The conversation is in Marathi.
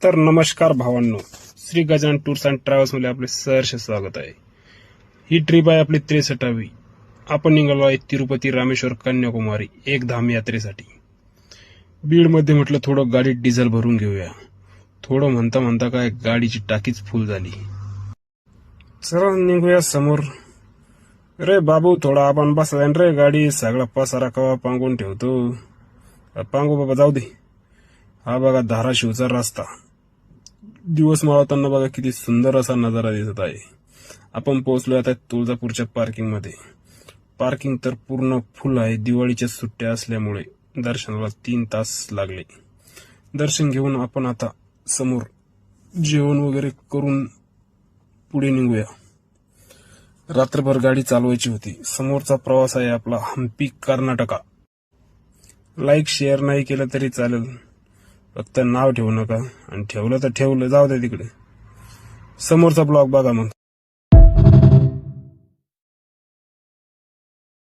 तर नमस्कार भावांनो, Shri Gajanan tours and travels मध्ये आपले सहर्ष स्वागत आहे। ही ट्रिप आहे आपली 63वी। आपण निघालो आहे तिरुपती रामेश्वर कन्याकुमारी एक धाम यात्रेसाठी। बीड मध्ये म्हटलं थोडं गाडीत डिझेल भरून घेऊया। थोडं म्हणता म्हणता काय गाडीची टाकीच फुल झाली। चला निघूया समोर। रे बाबू, थोडा आपण बसला रे, गाडी सगळा पसारा कवा पांगून ठेवतो। पांगू बाबा, जाऊ दे। हा बघा धाराशिवचा रस्ता। दिवस मावळताना बघा किती सुंदर असा नजारा दिसत आहे। आपण पोहोचलो आता तुळजापूरच्या पार्किंग मध्ये। पार्किंग तर पूर्ण फुल आहे। दिवाळीच्या सुट्ट्या असल्यामुळे दर्शनाला 3 तास लागले। दर्शन घेऊन आपण आता समोर जेवण वगैरे करून पुढे निघूया। रात्रभर गाडी चालवायची होती। समोरचा प्रवास आहे आपला हम्पी कर्नाटका। लाईक शेअर नाही केलं तरी चालेल, फक्त नाव ठेवू नका, आणि ठेवलं तर ठेवलं, जाऊ दे तिकडे। समोरचा ब्लॉग बघा मग।